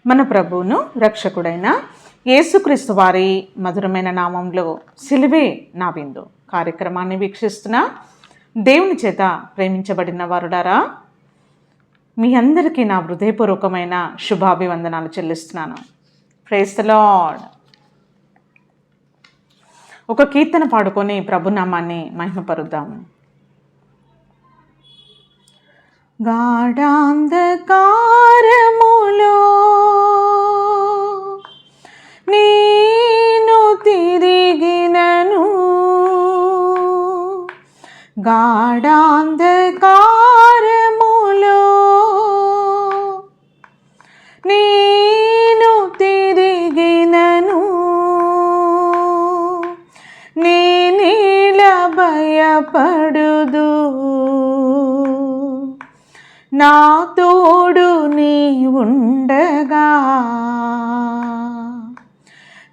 మన ప్రభువును రక్షకుడైన యేసుక్రీస్తు వారి మధురమైన నామంలో సిలువే నా విందు కార్యక్రమాన్ని వీక్షిస్తున్న దేవుని చేత ప్రేమించబడిన వారులారా, మీ అందరికీ నా హృదయపూర్వకమైన శుభాభివందనాలు చెల్లిస్తున్నాను. Praise the lord. ఒక కీర్తన పాడుకొని ప్రభునామాన్ని మహిమపరుద్దాము. గాఢాంధకారములో నేను తిరిగినను, గాఢాంధకారములో నేను తిరిగినను, నేనేలా భయపడుదు, నా తోడు నీ ఉండగా,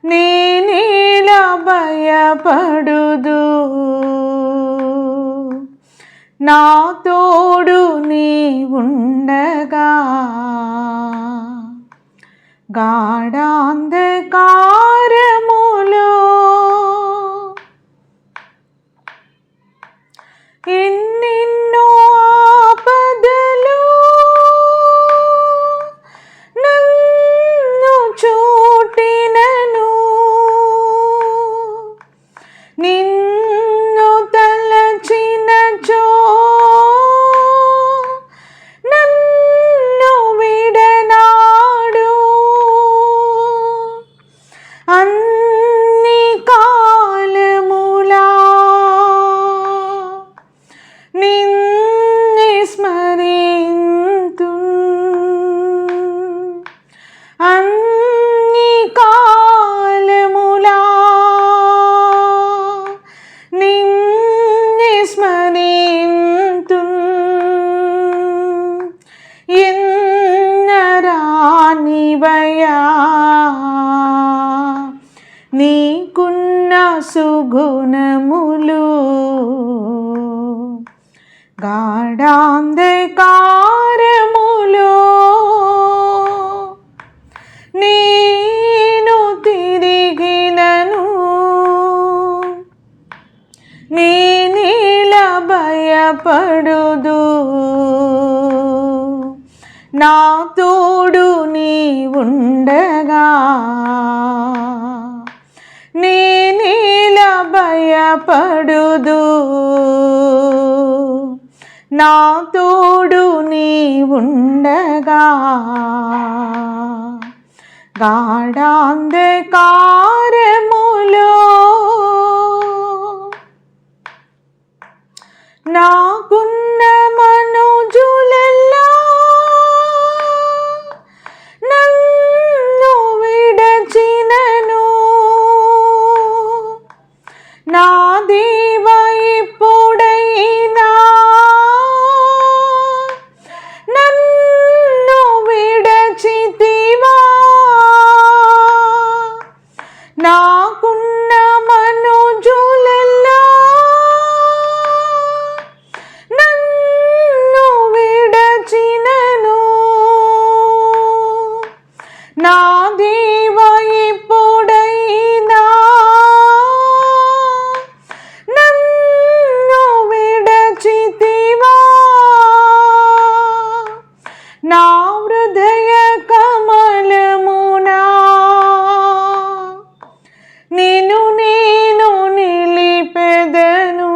నేనేలా భయపడుదు, నా తోడు నీ ఉండగా. గాఢాంధకారములో ఎన్నెన్నో ఆపదలు నన్ను చూటినను, నిన్ను తలచినచో నన్ను విడనాడు, అన్ని కాలములా నిన్నే స్మరింతు, అన్ని కాలములా నిన్నే స్మరింతు, ఎన్నరానివయా నీకున్న సుగుణములు. గాఢాంధకారములో నేను తిరిగినను, నేనేలా భయపడుదు, నా తోడు నీ ఉండగా, నేనేలా భయపడుదు, నా తోడు నీ ఉండగా. గాఢాంధకారములో నాకున్న మనుజులెల్లా నన్ను విడచినను, నా దేవ ఎప్పుడైనా నన్ను విడచితివా, నాకున్న మనుజులెల్లా నన్ను విడచినను, నా దేవ ఎప్పుడైనా నన్ను విడచితివా, నా హృదయ కమలమునా నిన్ను నేను నిలిపెదను,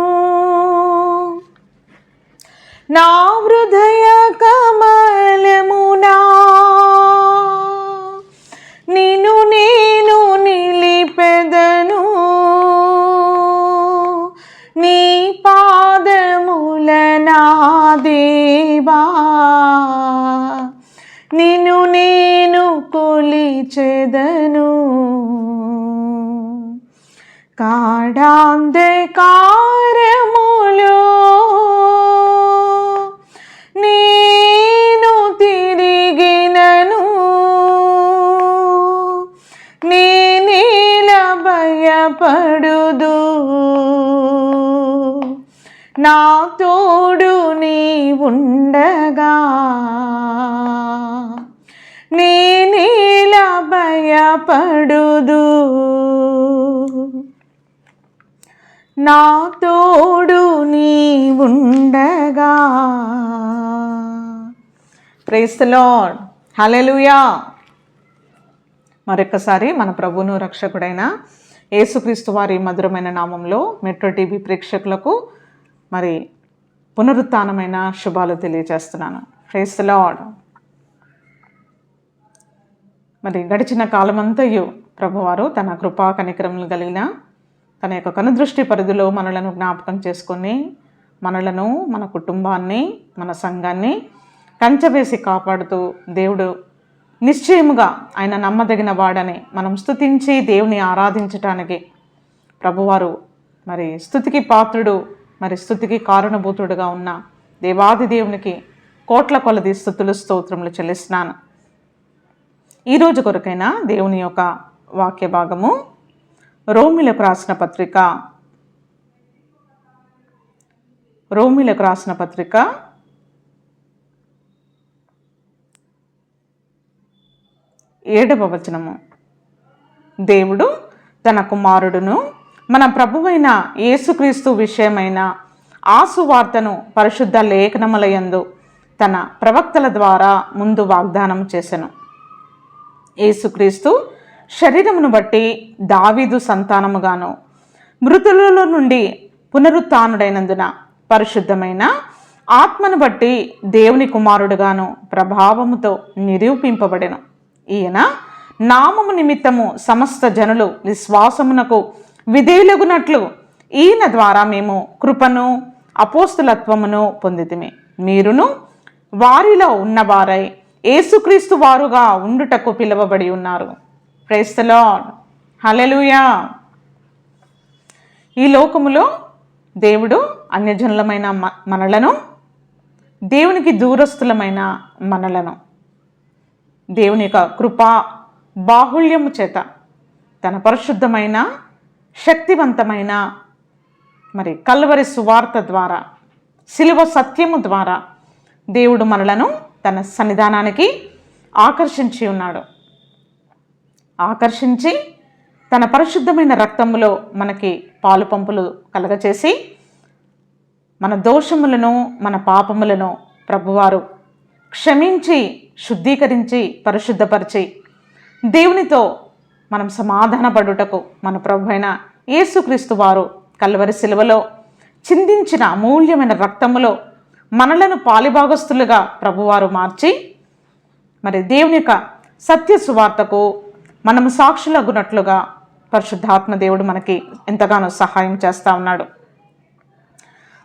నా హృదయ కమలమునా నిన్ను నేను నిలిపెదను, నీ పాదముల నా దేవా నిన్ను నేను కొలిచెదను. గాఢాంధకారములో నేను తిరిగినను, నేనేలా భయపడుదు, నా తోడు నీ ఉండగా నేనే భయపడుదు, నా తోడు నీ ఉండగా. Praise the Lord. హల్లెలూయా. మరొకసారి మన ప్రభువును రక్షకుడైన యేసుక్రీస్తు వారి మధురమైన నామంలో మెట్రో టీవీ ప్రేక్షకులకు మరి పునరుత్థానమైన శుభాలు తెలియజేస్తున్నాను. Praise the lord. మరి గడిచిన కాలమంతయు ప్రభువారు తన కృపా కనికరములు కలిగిన తన యొక్క కనుదృష్టి పరిధిలో మనలను జ్ఞాపకం చేసుకొని మనలను, మన కుటుంబాన్ని, మన సంఘాన్ని కంచెవేసి కాపాడుతూ దేవుడు నిశ్చయముగా ఆయన నమ్మదగిన వాడని మనం స్తుతించి దేవుని ఆరాధించటానికి ప్రభువారు మరి స్తుతికి పాత్రుడు, మరి స్తుతికి కారణభూతుడుగా ఉన్న దేవాది దేవునికి కోట్ల కొలది స్తుతులు స్తోత్రములు చెల్లిస్తున్నాను. ఈరోజు కొరకైనా దేవుని యొక్క వాక్య భాగము రోమీలకు రాసిన పత్రిక 7వ వచనము. దేవుడు తన కుమారుడును మన ప్రభువైన యేసుక్రీస్తు విషయమైన ఆసువార్తను పరిశుద్ధ లేఖనములయందు తన ప్రవక్తల ద్వారా ముందు వాగ్దానం చేసెను. యేసుక్రీస్తు శరీరమును బట్టి దావీదు సంతానముగాను, మృతులలో నుండి పునరుత్థానుడైనందున పరిశుద్ధమైన ఆత్మను బట్టి దేవుని కుమారుడుగాను ప్రభావముతో నిరూపింపబడెను. ఈయన నామము నిమిత్తము సమస్త జనులు విశ్వాసమునకు విధేయులగునట్లు ఈయన ద్వారా మేము కృపను అపోస్తులత్వమును పొందితిమి. మీరును వారిలో ఉన్నవారై యేసుక్రీస్తు వారుగా ఉండుటకు పిలువబడి ఉన్నారు. Praise the Lord. హల్లెలూయా. ఈ లోకములో దేవుడు అన్యజనులమైన మనలను, దేవునికి దూరస్తులమైన మనలను దేవుని యొక్క కృపా బాహుళ్యము చేత తన పరిశుద్ధమైన శక్తివంతమైన మరి కల్వరి సువార్త ద్వారా, శిలువ సత్యము ద్వారా దేవుడు మనలను తన సన్నిధానానికి ఆకర్షించి ఉన్నాడు. ఆకర్షించి తన పరిశుద్ధమైన రక్తములో మనకి పాలు పంపులు కలగచేసి మన దోషములను, మన పాపములను ప్రభువారు క్షమించి, శుద్ధీకరించి, పరిశుద్ధపరిచి దేవునితో మనం సమాధానపడుటకు మన ప్రభువైన యేసుక్రీస్తు వారు కల్వరి శిలువలో చిందించిన అమూల్యమైన రక్తములో మనలను పాలిభాగస్తులుగా ప్రభువారు మార్చి మరి దేవుని యొక్క సత్య సువార్తకు మనము సాక్షులగునట్లుగా పరిశుద్ధాత్మ దేవుడు మనకి ఎంతగానో సహాయం చేస్తూ ఉన్నాడు.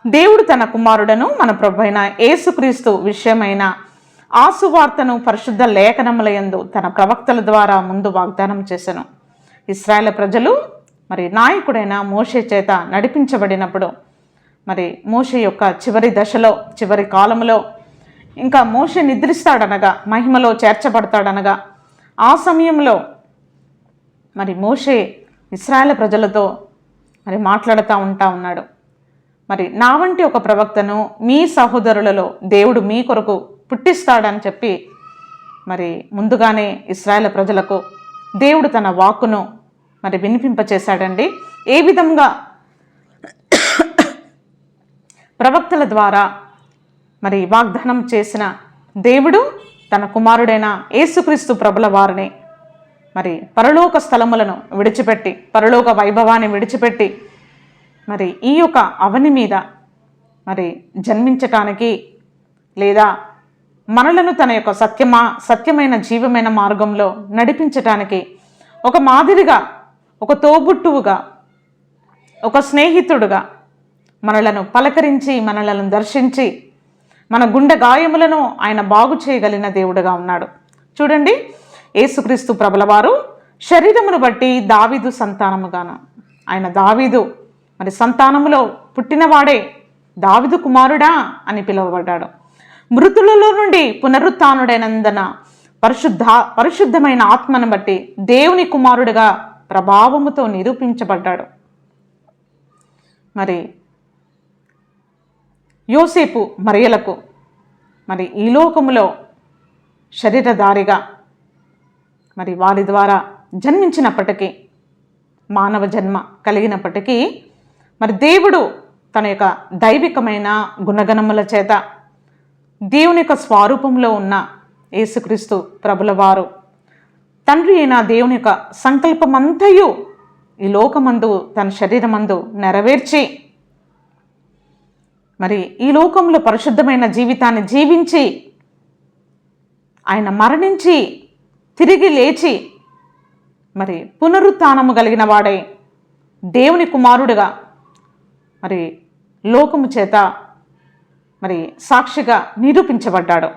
దేవుడు తన కుమారుడను మన ప్రభువైన యేసుక్రీస్తు విషయమైన ఆసువార్తను పరిశుద్ధ లేఖనములయందు తన ప్రవక్తల ద్వారా ముందు వాగ్దానం చేసెను. ఇశ్రాయేలు ప్రజలు మరి నాయకుడైన మోషే చేత నడిపించబడినప్పుడు మరి మోషే యొక్క చివరి దశలో, చివరి కాలములో ఇంకా మోషే నిద్రిస్తాడనగా, మహిమలో చేర్చబడతాడనగా ఆ సమయంలో మరి మోషే ఇశ్రాయేలు ప్రజలతో మరి మాట్లాడుతూ ఉన్నాడు. మరి నా వంటి ఒక ప్రవక్తను మీ సహోదరులలో దేవుడు మీ కొరకు పుట్టిస్తాడని చెప్పి మరి ముందుగానే ఇశ్రాయేలు ప్రజలకు దేవుడు తన వాక్కును మరి వినిపింపచేశాడండి. ఏ విధంగా ప్రవక్తల ద్వారా మరి వాగ్దానం చేసిన దేవుడు తన కుమారుడైన యేసుక్రీస్తు ప్రభుల వారిని మరి పరలోక స్థలములను విడిచిపెట్టి, పరలోక వైభవాన్ని విడిచిపెట్టి మరి ఈ యొక్క అవని మీద మరి జన్మించటానికి, లేదా మనలను తన యొక్క సత్యమైన జీవమైన మార్గంలో నడిపించటానికి ఒక మాదిరిగా, ఒక తోబుట్టువుగా, ఒక స్నేహితుడుగా మనలను పలకరించి, మనలను దర్శించి మన గుండె గాయములను ఆయన బాగు చేయగలిగిన దేవుడుగా ఉన్నాడు. చూడండి, యేసుక్రీస్తు ప్రభుల వారు శరీరమును బట్టి దావీదు సంతానముగాను, ఆయన దావీదు మరి సంతానములో పుట్టినవాడే, దావీదు కుమారుడా అని పిలువబడ్డాడు. మృతులలో నుండి పునరుత్థానుడైనందున పరిశుద్ధమైన ఆత్మను బట్టి దేవుని కుమారుడిగా ప్రభావముతో నిరూపించబడ్డాడు. మరి యోసేపు మరియలకు మరి ఈ లోకములో శరీరధారిగా మరి వారి ద్వారా జన్మించినప్పటికీ, మానవ జన్మ కలిగినప్పటికీ, మరి దేవుడు తన యొక్క దైవికమైన గుణగణముల చేత దేవుని యొక్క స్వరూపంలో ఉన్న యేసుక్రీస్తు ప్రభుల వారు తండ్రి అయిన దేవుని యొక్క సంకల్పమంతయు ఈ లోకమందు తన శరీరమందు నెరవేర్చి, మరి ఈ లోకంలో పరిశుద్ధమైన జీవితాన్ని జీవించి, ఆయన మరణించి తిరిగి లేచి మరి పునరుత్థానము కలిగిన వాడై దేవుని కుమారుడుగా మరి లోకము చేత మరి సాక్షిగా నిరూపించబడ్డాడు.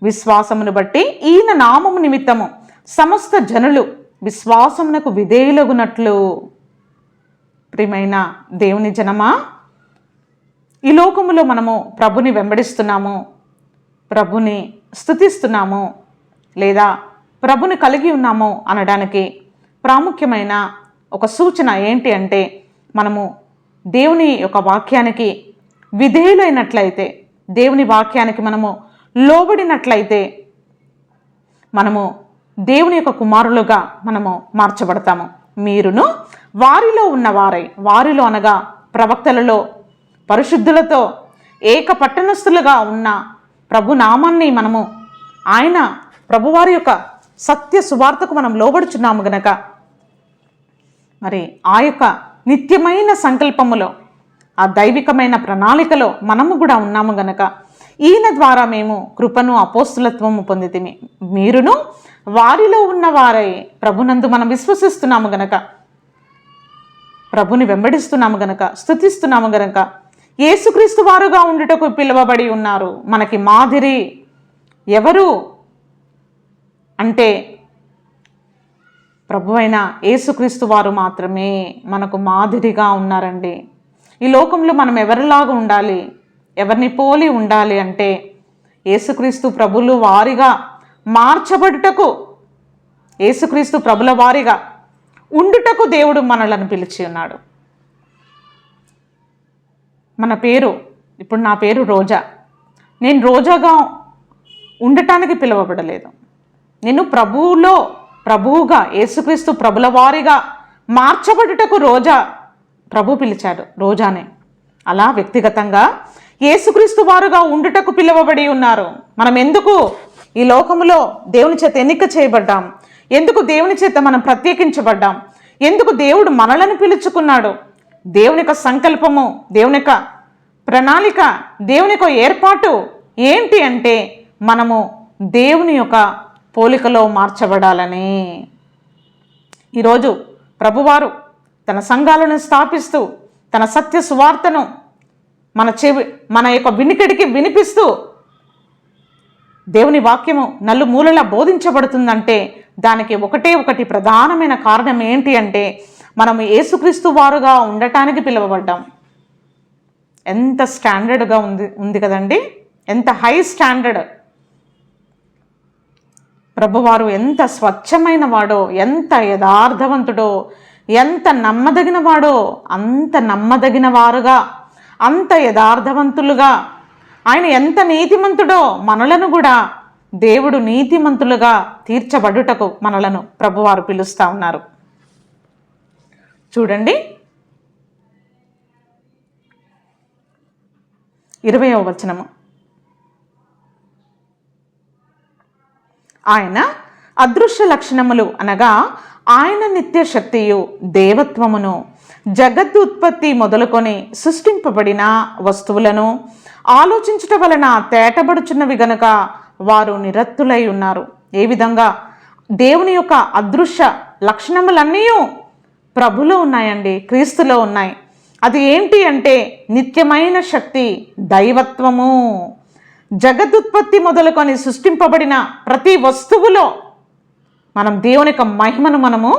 విశ్వాసమును బట్టి ఈయన నామము నిమిత్తము సమస్త జనులు విశ్వాసమునకు విధేయులగునట్లు. ప్రియమైన దేవుని జనమా, ఈ లోకములో మనము ప్రభుని వెంబడిస్తున్నాము, ప్రభుని స్తుతిస్తున్నాము, లేదా ప్రభుని కలిగి ఉన్నాము అనడానికి ప్రాముఖ్యమైన ఒక సూచన ఏంటి అంటే, మనము దేవుని యొక్క వాక్యానికి విధేయులైనట్లయితే, దేవుని వాక్యానికి మనము లోబడినట్లయితే మనము దేవుని యొక్క కుమారులుగా మనము మార్చబడతాము. మీరును వారిలో ఉన్నవారై, వారిలో అనగా ప్రవక్తలలో, పరిశుద్ధులతో ఏక పట్టణస్థులుగా ఉన్న ప్రభు నామాన్ని మనము, ఆయన ప్రభువారి యొక్క సత్య సువార్తకు మనం లోబడుచున్నాము గనక, మరి ఆ యొక్క నిత్యమైన సంకల్పములో, ఆ దైవికమైన ప్రణాళికలో మనము కూడా ఉన్నాము గనక ఈయన ద్వారా మేము కృపను అపోస్తులత్వము పొందితిమి. మీరును వారిలో ఉన్నవారై ప్రభునందు మనం విశ్వసిస్తున్నాము గనక, ప్రభుని వెంబడిస్తున్నాము గనక, స్తుతిస్తున్నాము గనక యేసుక్రీస్తు వారుగా ఉండుటకు పిలువబడి ఉన్నారు. మనకి మాదిరి ఎవరు అంటే ప్రభువైన యేసుక్రీస్తు వారు మాత్రమే మనకు మాదిరిగా ఉన్నారండి. ఈ లోకంలో మనం ఎవరిలాగా ఉండాలి, ఎవరిని పోలి ఉండాలి అంటే యేసుక్రీస్తు ప్రభులు వారిగా మార్చబడుటకు, యేసుక్రీస్తు ప్రభుల వారిగా ఉండుటకు దేవుడు మనలను పిలిచి ఉన్నాడు. మన పేరు, ఇప్పుడు నా పేరు రోజా. నేను రోజాగా ఉండటానికి పిలువబడలేదు. నేను ప్రభువుగా యేసుక్రీస్తు ప్రభుల వారిగా మార్చబడుటకు రోజా ప్రభు పిలిచాడు, రోజానే. అలా వ్యక్తిగతంగా యేసుక్రీస్తు వారుగా ఉండుటకు పిలువబడి ఉన్నారు. మనం ఎందుకు ఈ లోకములో దేవుని చేత ఎన్నిక చేయబడ్డాం, ఎందుకు దేవుని చేత మనం ప్రత్యేకించబడ్డాం, ఎందుకు దేవుడు మనలను పిలుచుకున్నాడు, దేవుని యొక్క సంకల్పము, దేవుని యొక్క ప్రణాళిక, దేవుని యొక్క ఏర్పాటు ఏంటి అంటే మనము దేవుని యొక్క పోలికలో మార్చబడాలని. ఈరోజు ప్రభువారు తన సంఘాలను స్థాపిస్తూ తన సత్య సువార్తను మన యొక్క వినికిడికి వినిపిస్తూ దేవుని వాక్యము నలుమూలలా బోధించబడుతుందంటే దానికి ఒకటి ప్రధానమైన కారణం ఏంటి అంటే మనము యేసుక్రీస్తు వారుగా ఉండటానికి పిలువబడ్డాం. ఎంత స్టాండర్డ్గా ఉంది కదండి, ఎంత హై స్టాండర్డ్. ప్రభువారు ఎంత స్వచ్ఛమైన వాడో, ఎంత యథార్థవంతుడో, ఎంత నమ్మదగిన వాడో, అంత నమ్మదగిన వారుగా, అంత యథార్థవంతులుగా, ఆయన ఎంత నీతిమంతుడో మనలను కూడా దేవుడు నీతిమంతులుగా తీర్చబడుటకు మనలను ప్రభువారు పిలుస్తూ ఉన్నారు. చూడండి 20వ వచనము. ఆయన అదృశ్య లక్షణములు అనగా ఆయన నిత్య శక్తియు దేవత్వమును జగత్తు ఉత్పత్తి మొదలుకొని సృష్టింపబడిన వస్తువులను ఆలోచించుట వలన తేటబడుచున్నవి గనుక వారు నిరత్తులై ఉన్నారు. ఏ విధంగా దేవుని యొక్క అదృశ్య లక్షణములన్నీ ప్రభులో ఉన్నాయండి, క్రీస్తులో ఉన్నాయి. అది ఏంటి అంటే నిత్యమైన శక్తి, దైవత్వము. జగదుత్పత్తి మొదలుకొని సృష్టింపబడిన ప్రతి వస్తువులో మనం దేవుని యొక్క మహిమను మనము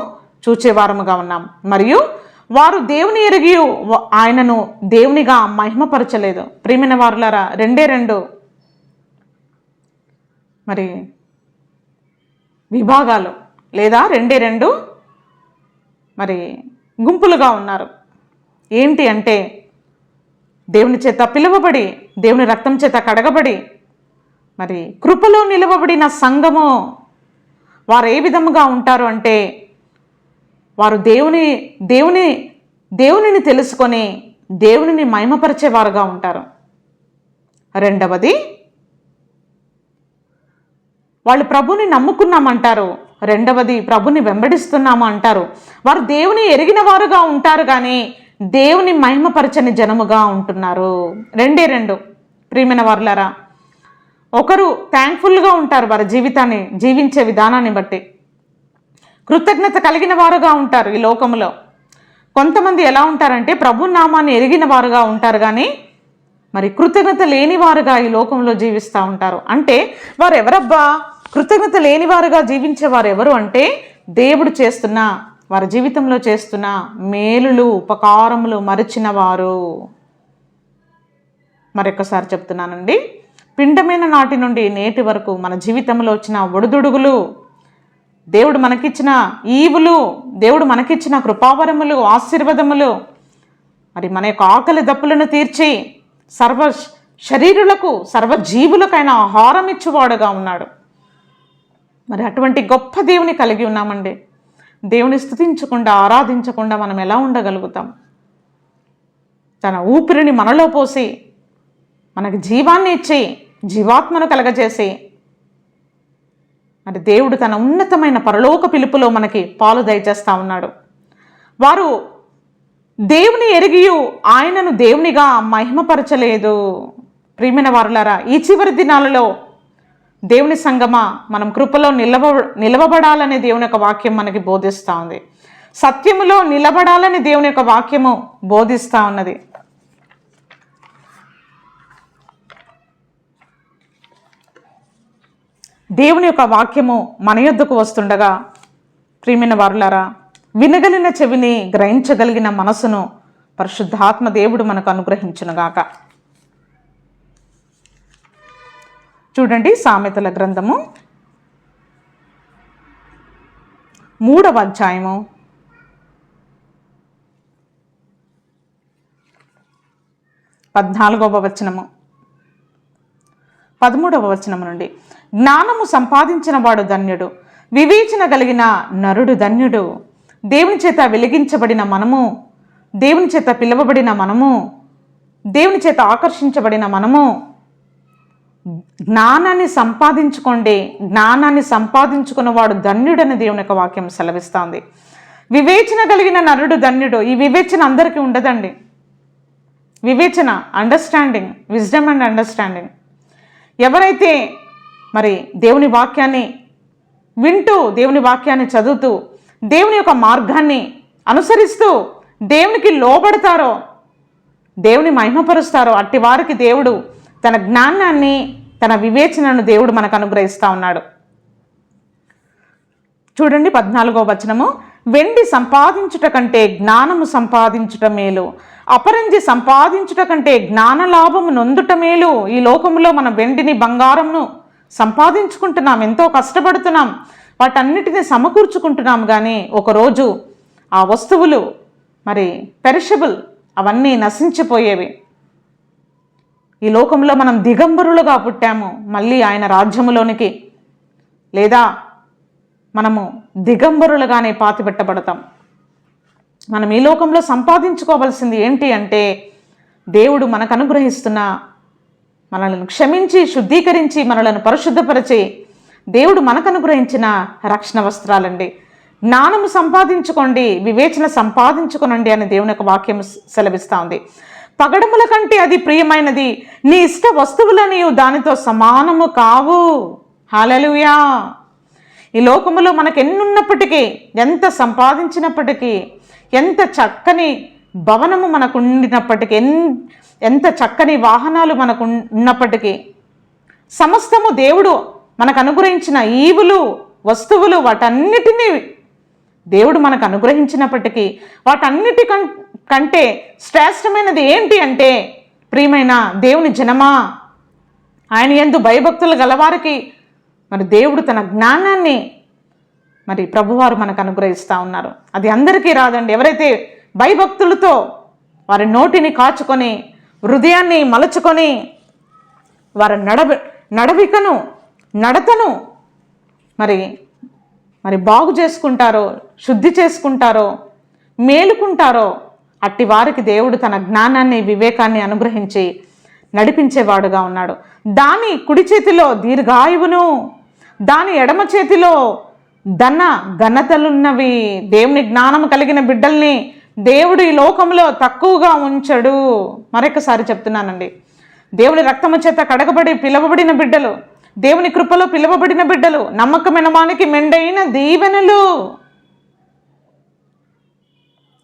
చూచేవారముగా ఉన్నాం. మరియు వారు దేవుని ఎరిగి ఆయనను దేవునిగా మహిమపరచలేదు. ప్రియమైన వారులారా, 2 మరి విభాగాలు లేదా 2 మరి గుంపులుగా ఉన్నారు. ఏంటి అంటే దేవుని చేత పిలువబడి, దేవుని రక్తం చేత కడగబడి, మరి కృపలో నిలవబడిన సంఘము, వారు ఏ విధముగా ఉంటారు అంటే వారు దేవునిని తెలుసుకొని దేవునిని మహిమపరిచేవారుగా ఉంటారు. రెండవది, వాళ్ళు ప్రభుని నమ్ముకున్నామంటారు. రెండవది, ప్రభుని వెంబడిస్తున్నాము అంటారు. వారు దేవుని ఎరిగిన వారుగా ఉంటారు కానీ దేవుని మహిమపరచని జనముగా ఉంటున్నారు. రెండే రెండు. ప్రియమైన వారులారా, ఒకరు థ్యాంక్ఫుల్గా ఉంటారు వారి జీవితాన్ని జీవించే విధానాన్ని బట్టి, కృతజ్ఞత కలిగిన వారుగా ఉంటారు. ఈ లోకంలో కొంతమంది ఎలా ఉంటారంటే ప్రభు నామాన్ని ఎరిగిన వారుగా ఉంటారు కానీ మరి కృతజ్ఞత లేని వారుగా ఈ లోకంలో జీవిస్తూ ఉంటారు. అంటే వారు ఎవరబ్బా? కృతజ్ఞత లేని వారుగా జీవించేవారు ఎవరు అంటే దేవుడు చేస్తున్న వారి జీవితంలో చేస్తున్న మేలులు ఉపకారములు మరిచిన వారు. మరొకసారి చెప్తున్నానండి, పిండమైన నాటి నుండి నేటి వరకు మన జీవితంలో వచ్చిన ఒడిదుడుగులు, దేవుడు మనకిచ్చిన ఈవులు, దేవుడు మనకిచ్చిన కృపావరములు, ఆశీర్వాదములు, మరి మన యొక్క ఆకలి దప్పులను తీర్చి సర్వ శరీరులకు సర్వజీవులకైనా ఆహారం ఇచ్చేవాడుగా ఉన్నాడు. మరి అటువంటి గొప్ప దేవుని కలిగి ఉన్నామండి. దేవుని స్తుతించకుండా ఆరాధించకుండా మనం ఎలా ఉండగలుగుతాం? తన ఊపిరిని మనలో పోసి మనకి జీవాన్ని ఇచ్చి జీవాత్మను కలగజేసి మరి దేవుడు తన ఉన్నతమైన పరలోక పిలుపులో మనకి పాలు దయచేస్తూ ఉన్నాడు. వారు దేవుని ఎరిగియు ఆయనను దేవునిగా మహిమపరచలేదు. ప్రియమైన వారులారా, ఈ చివరి దినాలలో దేవుని సంగమా మనం కృపలో నిలవబడాలని దేవుని యొక్క వాక్యం మనకి బోధిస్తూ ఉంది. సత్యములో నిలబడాలని దేవుని యొక్క వాక్యము బోధిస్తూ ఉన్నది. దేవుని యొక్క వాక్యము మన యొద్దకు వస్తుండగా ప్రియమైన వారులారా, వినగలిగిన చెవిని గ్రహించగలిగిన మనసును పరిశుద్ధాత్మ దేవుడు మనకు అనుగ్రహించునుగాక. చూడండి, సామెతల గ్రంథము 3వ అధ్యాయము 14వ వచనము 13వ వచనము నుండి, జ్ఞానము సంపాదించిన వాడు ధన్యుడు, వివేచన కలిగిన నరుడు ధన్యుడు. దేవుని చేత వెలిగించబడిన మనము, దేవుని చేత పిలువబడిన మనము, దేవుని చేత ఆకర్షించబడిన మనము జ్ఞానాన్ని సంపాదించుకోండి. జ్ఞానాన్ని సంపాదించుకున్నవాడు ధన్యుడని దేవుని యొక్క వాక్యం సెలవిస్తుంది. వివేచన కలిగిన నరుడు ధన్యుడు. ఈ వివేచన అందరికీ ఉండదండి. వివేచన, అండర్స్టాండింగ్, విజ్డమ్ అండ్ అండర్స్టాండింగ్. ఎవరైతే మరి దేవుని వాక్యాన్ని వింటూ, దేవుని వాక్యాన్ని చదువుతూ, దేవుని యొక్క మార్గాన్ని అనుసరిస్తూ దేవునికి లోబడతారో, దేవుని మహిమపరుస్తారో అట్టి వారికి దేవుడు తన జ్ఞానాన్ని, తన వివేచనను దేవుడు మనకు అనుగ్రహిస్తూ ఉన్నాడు. చూడండి 14వ వచనము, వెండి సంపాదించుట కంటే జ్ఞానము సంపాదించుట మేలు, అపరంజి సంపాదించుట కంటే జ్ఞాన లాభము నొందుట మేలు. ఈ లోకంలో మనం వెండిని బంగారంను సంపాదించుకుంటున్నాం, ఎంతో కష్టపడుతున్నాం, వాటన్నిటిని సమకూర్చుకుంటున్నాం. కానీ ఒకరోజు ఆ వస్తువులు మరి పెరిషబుల్, అవన్నీ నశించిపోయేవి. ఈ లోకంలో మనం దిగంబరులుగా పుట్టాము, మళ్ళీ ఆయన రాజ్యములోనికి లేదా మనము దిగంబరులుగానే పాతిపెట్టబడతాం. మనం ఈ లోకంలో సంపాదించుకోవాల్సింది ఏంటి అంటే దేవుడు మనకు అనుగ్రహిస్తున్న, మనలను క్షమించి శుద్ధీకరించి మనలను పరిశుద్ధపరిచి దేవుడు మనకు అనుగ్రహించిన రక్షణ వస్త్రాలండి. జ్ఞానము సంపాదించుకోండి, వివేచన సంపాదించుకోనండి అని దేవుని యొక్క వాక్యం సెలవిస్తూ ఉంది. పగడముల కంటే అది ప్రియమైనది, నీ ఇష్ట వస్తువులని దానితో సమానము కావు. హల్లెలూయా. ఈ లోకములో మనకు ఎన్నున్నప్పటికీ, ఎంత సంపాదించినప్పటికీ, ఎంత చక్కని భవనము మనకు ఉండినప్పటికీ, ఎంత చక్కని వాహనాలు మనకు ఉన్నప్పటికీ, సమస్తము దేవుడు మనకు అనుగ్రహించిన ఈవులు, వస్తువులు, వాటన్నిటినీ దేవుడు మనకు అనుగ్రహించినప్పటికీ వాటన్నిటి కంటే శ్రేష్టమైనది ఏంటి అంటే ప్రియమైన దేవుని జనమా, ఆయన యందు భయభక్తులు గలవారికి మరి దేవుడు తన జ్ఞానాన్ని మరి ప్రభువారు మనకు అనుగ్రహిస్తూ ఉన్నారు. అది అందరికీ రాదండి. ఎవరైతే భయభక్తులతో వారి నోటిని కాచుకొని, హృదయాన్ని మలుచుకొని, వారి నడతను మరి మరి బాగు చేసుకుంటారో, శుద్ధి చేసుకుంటారో, మేలుకుంటారో అట్టి వారికి దేవుడు తన జ్ఞానాన్ని, వివేకాన్ని అనుగ్రహించి నడిపించేవాడుగా ఉన్నాడు. దాని కుడి చేతిలో దీర్ఘాయువును, దాని ఎడమ చేతిలో ఘనతలున్నవి. దేవుని జ్ఞానం కలిగిన బిడ్డల్ని దేవుడు ఈ లోకంలో తక్కువగా ఉంచడు. మరొకసారి చెప్తున్నానండి, దేవుని రక్తము చేత కడగబడి పిలువబడిన బిడ్డలు, దేవుని కృపలో పిలువబడిన బిడ్డలు, నమ్మకమైన వానికి మెండైన దీవెనలు.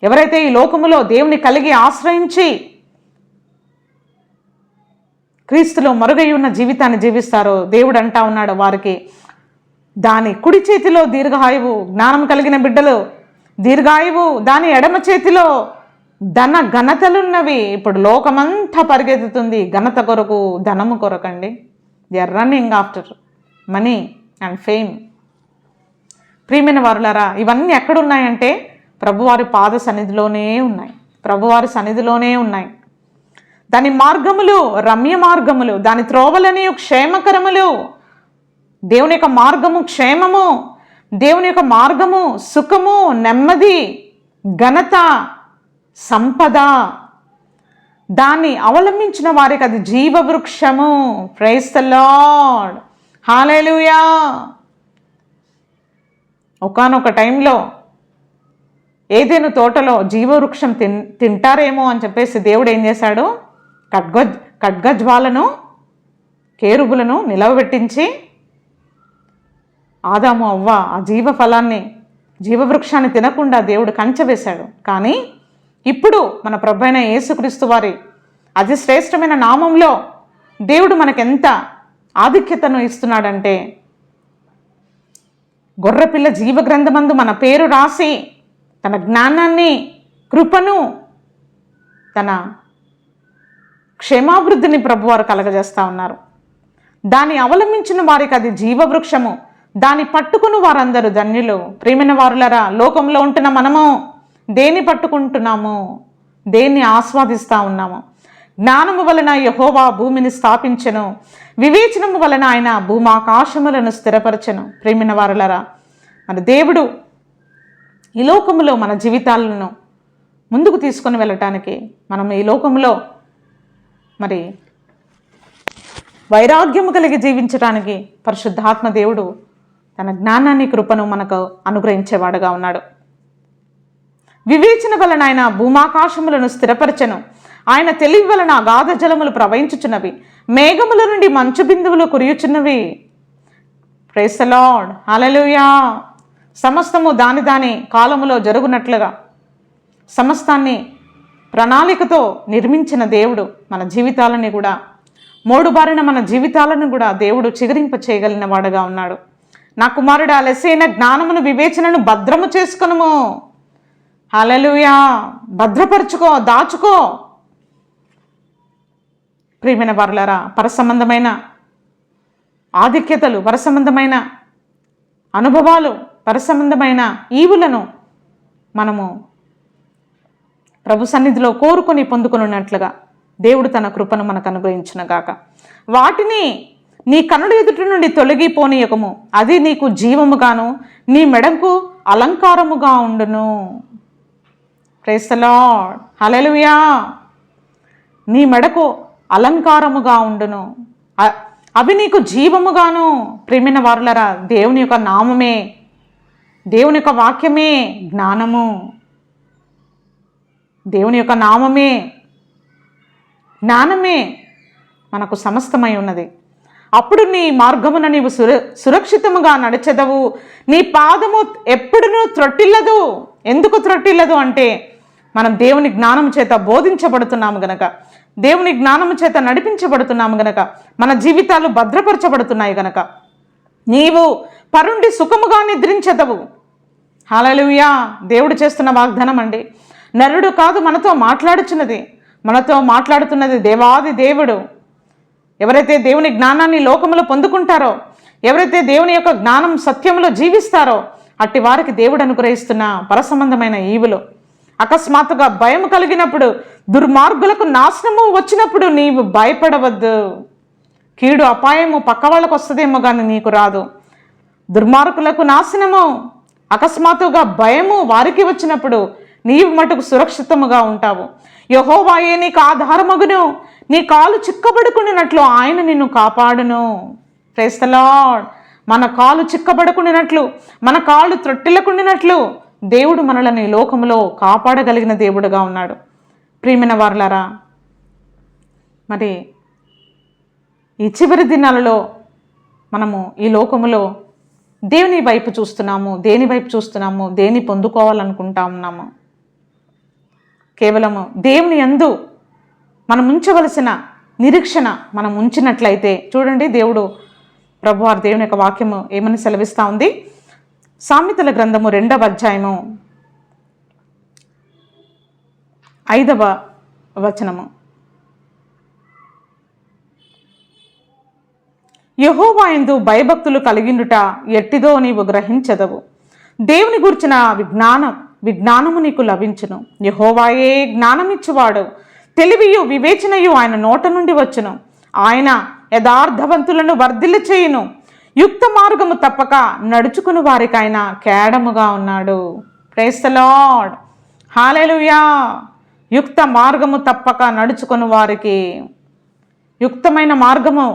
ఎవరైతే ఈ లోకములో దేవుని కలిగి ఆశ్రయించి క్రీస్తులో మరుగై ఉన్న జీవితాన్ని జీవిస్తారో దేవుడు అంటా ఉన్నాడు వారికి దాని కుడి చేతిలో దీర్ఘాయువు, జ్ఞానం కలిగిన బిడ్డలు దీర్ఘాయువు, దాని ఎడమ చేతిలో ఘనతలున్నవి. ఇప్పుడు లోకమంతా పరిగెత్తుతుంది ఘనత కొరకు, ధనము కొరకండి. They are running after money and fame. ప్రియమైన వారులారా, ఇవన్నీ ఎక్కడున్నాయంటే ప్రభువారి పాద సన్నిధిలోనే ఉన్నాయి, ప్రభువారి సన్నిధిలోనే ఉన్నాయి. దాని మార్గములు రమ్య మార్గములు, దాని త్రోవలని క్షేమకరములు. దేవుని యొక్క మార్గము క్షేమము, దేవుని యొక్క మార్గము సుఖము, నెమ్మది, ఘనత, సంపద. దాన్ని అవలంబించిన వారికి అది జీవవృక్షము. ప్రైజ్ ది లార్డ్, హల్లెలూయా. ఒకానొక టైంలో ఏదైనా తోటలో జీవవృక్షం తింటారేమో అని చెప్పేసి దేవుడు ఏం చేశాడు, ఖడ్గజ్వాలను, కేరుబులను నిలవబెట్టించి ఆదాము అవ్వ ఆ జీవఫలాన్ని, జీవవృక్షాన్ని తినకుండా దేవుడు కంచె వేశాడు. కానీ ఇప్పుడు మన ప్రభువైన యేసుక్రీస్తు వారి అతి శ్రేష్టమైన నామంలో దేవుడు మనకెంత ఆధిక్యతను ఇస్తున్నాడంటే, గొర్రెపిల్ల జీవగ్రంథమందు మన పేరు రాసి తన జ్ఞానాన్ని, కృపను, తన క్షేమాభివృద్ధిని ప్రభువారు కలగజేస్తూ ఉన్నారు. దాన్ని అవలంబించిన వారికి అది జీవవృక్షము, దాన్ని పట్టుకుని వారందరూ ధన్యులు. ప్రియమైన వారులరా, లోకంలో ఉంటున్న మనము దేన్ని పట్టుకుంటున్నాము, దేన్ని ఆస్వాదిస్తూ ఉన్నాము? జ్ఞానము వలన యెహోవా భూమిని స్థాపించెను, వివేచనము వలన ఆయన భూమాకాశములను స్థిరపరచెను. ప్రియమైన వారులరా, మన దేవుడు ఈ లోకములో మన జీవితాలను ముందుకు తీసుకొని వెళ్ళటానికి, మనం ఈ లోకంలో మరి వైరాగ్యము కలిగి జీవించడానికి పరిశుద్ధాత్మ దేవుడు తన జ్ఞానాన్ని, కృపను మనకు అనుగ్రహించేవాడుగా ఉన్నాడు. వివేచన వలన ఆయన భూమాకాశములను స్థిరపరచెను, ఆయన తెలివి వలన అగాధ జలములు ప్రవహించుచున్నవి, మేఘముల నుండి మంచు బిందువులు కురియుచున్నవి. ప్రైజ్ ది లార్డ్, హల్లెలూయా. సమస్తము దాని దాని కాలములో జరుగునట్లుగా సమస్తాన్ని ప్రణాళికతో నిర్మించిన దేవుడు మన జీవితాలని కూడా, మోడుబారిన మన జీవితాలను కూడా దేవుడు చిగురింప చేయగలిగిన వాడుగా ఉన్నాడు. నా కుమారుడు అలసైన జ్ఞానమును, వివేచనను భద్రము చేసుకొనుము. హల్లెలూయా. భద్రపరుచుకో, దాచుకో. ప్రియమైన వారులారా, పరసంబంధమైన ఆధిక్యతలు, పరసంబంధమైన అనుభవాలు, పరసంబంధమైన ఈవులను మనము ప్రభు సన్నిధిలో కోరుకొని పొందుకొనున్నట్లుగా దేవుడు తన కృపను మనకు అనుగ్రహించును గాక. వాటిని నీ కనుడి ఎదుటి నుండి తొలగిపోనీయకము, అది నీకు జీవముగాను నీ మెడకు అలంకారముగా ఉండును. ప్రైజ్ ది లార్డ్, హల్లెలూయా. నీ మెడకు అలంకారముగా ఉండును, అవి నీకు జీవముగాను. ప్రియమైన వారులరా, దేవుని యొక్క నామమే, దేవుని యొక్క వాక్యమే జ్ఞానము, దేవుని యొక్క నామమే, జ్ఞానమే మనకు సమస్తమై ఉన్నది. అప్పుడు నీ మార్గమున నీవు సురక్షితముగా నడిచెదవు, నీ పాదము ఎప్పుడునూ త్రొట్టిల్లదు. ఎందుకు త్రొట్టిల్లదు అంటే, మనం దేవుని జ్ఞానం చేత బోధించబడుతున్నాము గనక, దేవుని జ్ఞానము చేత నడిపించబడుతున్నాము గనక, మన జీవితాలు భద్రపరచబడుతున్నాయి గనక నీవు పరుండి సుఖముగా నిద్రించెదవు. హల్లెలూయా. దేవుడు చేస్తున్న వాగ్దానం అండి. నరుడు కాదు మనతో మాట్లాడుచున్నది, మనతో మాట్లాడుతున్నది దేవాది దేవుడు. ఎవరైతే దేవుని జ్ఞానాన్ని లోకములో పొందుకుంటారో, ఎవరైతే దేవుని యొక్క జ్ఞానం సత్యములో జీవిస్తారో అట్టి వారికి దేవుడు అనుగ్రహిస్తున్న పరసంబంధమైన ఈవులు. అకస్మాత్తుగా భయం కలిగినప్పుడు, దుర్మార్గులకు నాశనము వచ్చినప్పుడు నీవు భయపడవద్దు. కీడు అపాయము పక్క వాళ్ళకు వస్తుందేమో కానీ నీకు రాదు. దుర్మార్గులకు నాశనము, అకస్మాత్తుగా భయము వారికి వచ్చినప్పుడు నీవు మటుకు సురక్షితముగా ఉంటావు. యెహోవాయే నీకు ఆధారమగును, నీ కాలు చిక్కబడుకున్నట్లు ఆయన నిన్ను కాపాడును. Praise the Lord. మన కాలు చిక్కబడుకున్నట్లు, మన కాళ్ళు త్రొట్టిల్లకుండినట్లు దేవుడు మనల్ని ఈ లోకంలో కాపాడగలిగిన దేవుడుగా ఉన్నాడు. ప్రియమైన వారలారా, మరి ఈ చివరి దినాలలో మనము ఈ లోకములో దేవుని వైపు చూస్తున్నాము, దేని వైపు చూస్తున్నాము, దేన్ని పొందుకోవాలనుకుంటా ఉన్నాము. కేవలము దేవుని యందు మనం ఉంచవలసిన నిరీక్షణ మనం ఉంచినట్లయితే, చూడండి దేవుడు ప్రభువారు దేవుని యొక్క వాక్యము ఏమని సెలవిస్తూ ఉంది. సామెతల గ్రంథము 2వ అధ్యాయము 5వ వచనము. యెహోవా యందు భయభక్తులు కలిగిండుట ఎట్టిదో నీవు గ్రహించదవు. దేవుని గూర్చిన విజ్ఞానము నీకు లభించును. యెహోవాయే జ్ఞానమిచ్చువాడు, తెలివియు వివేచనయు ఆయన నోట నుండి వచ్చును. ఆయన యథార్థవంతులను వర్ధిల్ల చేయును. యుక్త మార్గము తప్పక నడుచుకుని వారికి ఆయన కేడముగా ఉన్నాడు. Praise the Lord. హల్లెలూయా. యుక్త మార్గము తప్పక నడుచుకుని వారికి, యుక్తమైన మార్గము,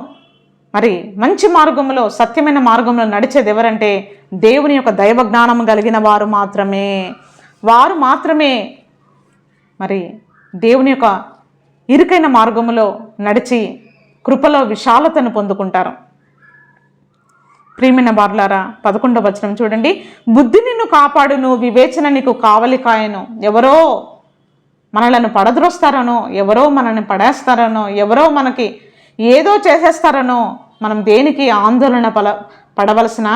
మరి మంచి మార్గంలో, సత్యమైన మార్గంలో నడిచేది ఎవరంటే దేవుని యొక్క దైవ జ్ఞానము కలిగిన వారు మాత్రమే. వారు మాత్రమే మరి దేవుని యొక్క ఇరుకైన మార్గములో నడిచి కృపలో విశాలతను పొందుకుంటారు. ప్రియమైన వారలారా, 11వ వచనం చూడండి. బుద్ధి నిన్ను కాపాడును, వివేచన నీకు కావలి కాయను. ఎవరో మనలను పడద్రోస్తారనో, ఎవరో మనల్ని పడేస్తారనో, ఎవరో మనకి ఏదో చేసేస్తారనో మనం దేనికి ఆందోళన పడవలసిన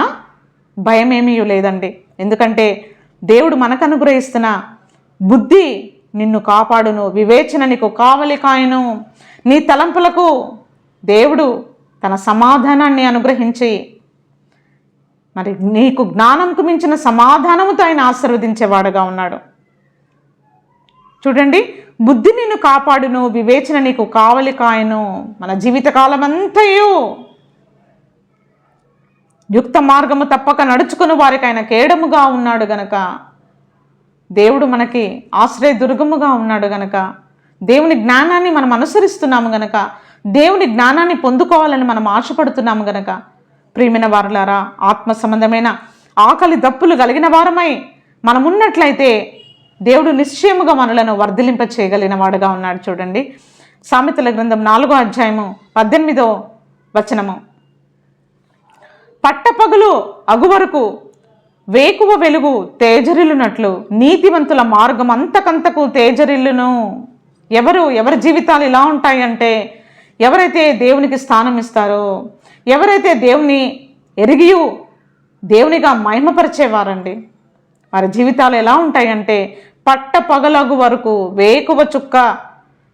భయమేమీ లేదండి. ఎందుకంటే దేవుడు మనకు అనుగ్రహిస్తున్న బుద్ధి నిన్ను కాపాడును, వివేచన నీకు కావలి కాయను. నీ తలంపులకు దేవుడు తన సమాధానాన్ని అనుగ్రహించి, మరి నీకు జ్ఞానంకు మించిన సమాధానముతో ఆయన ఆశీర్వదించేవాడుగా ఉన్నాడు. చూడండి, బుద్ధి నిన్ను కాపాడును, వివేచన నీకు కావలి కాయను. మన జీవితకాలం అంతయు యుక్త మార్గము తప్పక నడుచుకుని వారికి ఆయన కేడముగా ఉన్నాడు గనక, దేవుడు మనకి ఆశ్రయ దుర్గముగా ఉన్నాడు గనక, దేవుని జ్ఞానాన్ని మనం అనుసరిస్తున్నాము గనక, దేవుని జ్ఞానాన్ని పొందుకోవాలని మనం ఆశపడుతున్నాము గనక, ప్రియమైన వారలారా, ఆత్మ సంబంధమైన ఆకలి దప్పులు కలిగిన వారమై మనం ఉన్నట్లయితే దేవుడు నిశ్చయముగా మనలను వర్ధిలింప చేయగలిగిన వాడుగా ఉన్నాడు. చూడండి, సామెతల గ్రంథం 4వ అధ్యాయము 18వ వచనము. పట్టపగులు అగువరకు వేకువ వెలుగు తేజరిల్లునట్లు నీతివంతుల మార్గం అంతకంతకు తేజరిల్లును. ఎవరి జీవితాలు ఇలా ఉంటాయంటే, ఎవరైతే దేవునికి స్థానం ఇస్తారో, ఎవరైతే దేవుని ఎరిగియు దేవునిగా మహిమపరిచేవారండి, వారి జీవితాలు ఎలా ఉంటాయంటే పట్టపగలగు వరకు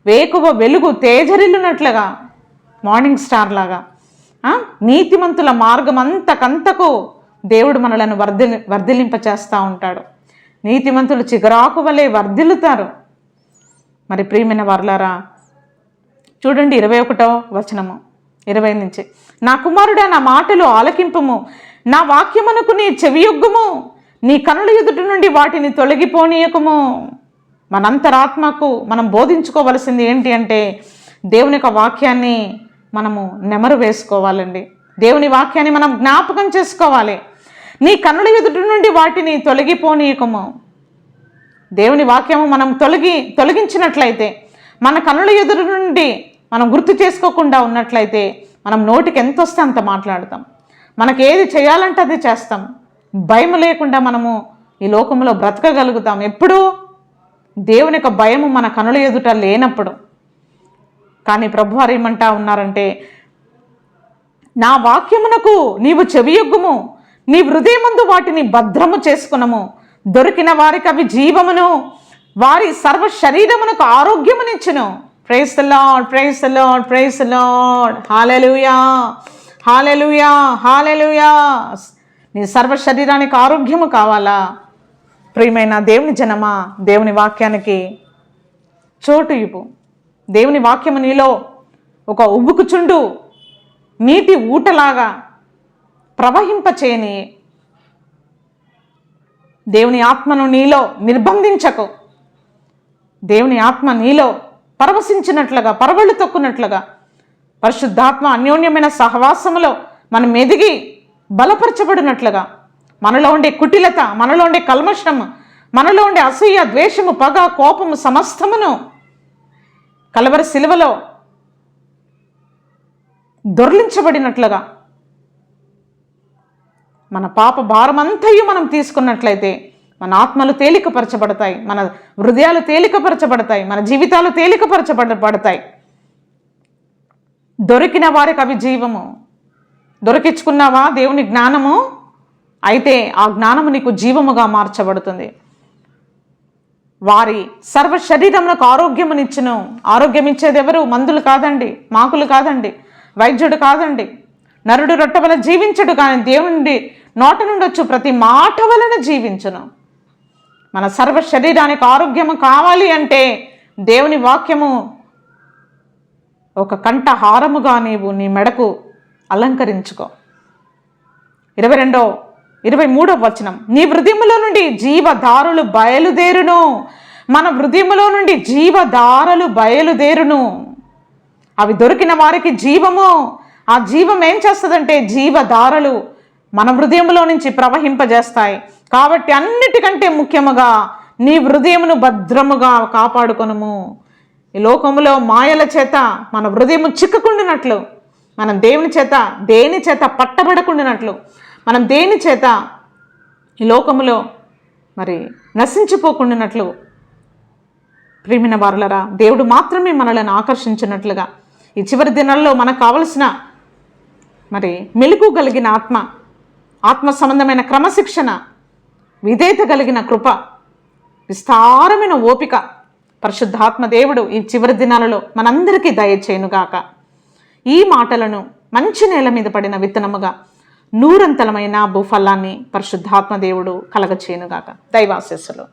వేకువ వెలుగు తేజరిల్లునట్లుగా, మార్నింగ్ స్టార్ లాగా నీతిమంతుల మార్గం అంతకంతకు దేవుడు మనలను వర్ధిలింప చేస్తూ ఉంటాడు. నీతిమంతులు చిగురాకు వలె వర్ధిల్లుతారు. మరి ప్రియమైన వారలారా, చూడండి 21వ వచనము 20 నుంచి. నా కుమారుడా, నా మాటలు ఆలకింపుము, నా వాక్యమునకు నీ చెవియొగ్గుము, నీ కనుల ఎదుట నుండి వాటిని తొలగిపోనీయకుము. మనంతరాత్మకు మనం బోధించుకోవలసింది ఏంటి అంటే, దేవుని యొక్క వాక్యాన్ని మనము నెమరు వేసుకోవాలండి. దేవుని వాక్యాన్ని మనం జ్ఞాపకం చేసుకోవాలి. నీ కన్నుల ఎదుటి నుండి వాటిని తొలగిపోనీయకము. దేవుని వాక్యము మనం తొలగించినట్లయితే, మన కన్నుల ఎదురు నుండి మనం గుర్తు చేసుకోకుండా ఉన్నట్లయితే, మనం నోటికి ఎంత వస్తే అంత మాట్లాడతాం. మనకి ఏది చేయాలంటే అది చేస్తాం. భయం లేకుండా మనము ఈ లోకంలో బ్రతకగలుగుతాం. ఎప్పుడూ దేవుని యొక్క భయము మన కనుల ఎదుట లేనప్పుడు. కానీ ప్రభువారు ఏమంటా ఉన్నారంటే, నా వాక్యమునకు నీవు చెవియొగ్గుము, నీ హృదయమందు వాటిని భద్రము చేసుకునము. దొరికిన వారికి అవి జీవమును, వారి సర్వ శరీరమునకు ఆరోగ్యమునిచ్చును. Praise the Lord, praise the Lord, praise the Lord. Hallelujah, hallelujah, hallelujah. నీ సర్వ శరీరానికి ఆరోగ్యము కావాలా? ప్రియమైన దేవుని జనమా, దేవుని వాక్యానికి చోటు ఇవ్వు. దేవుని వాక్యము నీలో ఒక ఉబ్బుకుచుండు నీటి ఊటలాగా ప్రవహింపచేయని. దేవుని ఆత్మను నీలో నిర్బంధించకు. దేవుని ఆత్మ నీలో పరవశించినట్లుగా, పరవళ్ళు తొక్కున్నట్లుగా పరిశుద్ధాత్మ అన్యోన్యమైన సహవాసములో మనం ఎదిగి బలపరచబడినట్లుగా మనలో ఉండే కుటిలత, మనలో ఉండే కల్మషం, మనలో ఉండే అసూయ, ద్వేషము, పగ, కోపము సమస్తమును కలవరి శిలువలో దొర్లించబడినట్లుగా మన పాప భారమంతయు మనం తీసుకున్నట్లయితే మన ఆత్మలు తేలికపరచబడతాయి, మన హృదయాలు తేలికపరచబడతాయి, మన జీవితాలు తేలికపరచబడతాయి. దొరికిన వారికి అవి జీవము. దొరికించుకున్నావా దేవుని జ్ఞానము? అయితే ఆ జ్ఞానము నీకు జీవముగా మార్చబడుతుంది. వారి సర్వ శరీరములకు ఆరోగ్యమునిచ్చును. ఆరోగ్యం ఇచ్చేది ఎవరు? మందులు కాదండి, మాకులు కాదండి, వైద్యుడు కాదండి. నరుడు రొట్టె వలన జీవించడు, కానీ దేవుని నోట నుండి వచ్చు ప్రతి మాట వలన జీవించును. మన సర్వ శరీరానికి ఆరోగ్యము కావాలి అంటే దేవుని వాక్యము ఒక కంఠ హారముగా నీవు నీ మెడకు అలంకరించుకో. 23వ వచనం, నీ హృదయములో నుండి జీవధారలు బయలుదేరును. మన హృదయములో నుండి జీవధారలు బయలుదేరును. అవి దొరికిన వారికి జీవము. ఆ జీవం ఏం చేస్తుందంటే జీవధారలు మన హృదయంలో నుంచి ప్రవహింపజేస్తాయి. కాబట్టి అన్నిటికంటే ముఖ్యముగా నీ హృదయమును భద్రముగా కాపాడుకొనుము. ఈ లోకములో మాయల చేత మన హృదయము చిక్కుకుండినట్లు, మనం దేని చేత పట్టబడకుండినట్లు, మనం దేని చేత ఈ లోకములో మరి నశించిపోకుండినట్లు, ప్రియమైన వారలరా, దేవుడు మాత్రమే మనలను ఆకర్షించినట్లుగా ఈ చివరి దినాల్లో మనకు కావలసిన మరి మెలుకు కలిగిన ఆత్మ సంబంధమైన క్రమశిక్షణ, విధేయత కలిగిన కృప, విస్తారమైన ఓపిక పరిశుద్ధాత్మ దేవుడు ఈ చివరి దినాలలో మనందరికీ దయచేయునుగాక. ఈ మాటలను మంచి నేల మీద పడిన విత్తనముగా నూరంతలమైన భూఫలాన్ని పరిశుద్ధాత్మ దేవుడు కలగచేయునుగాక. దైవాశీస్సులు.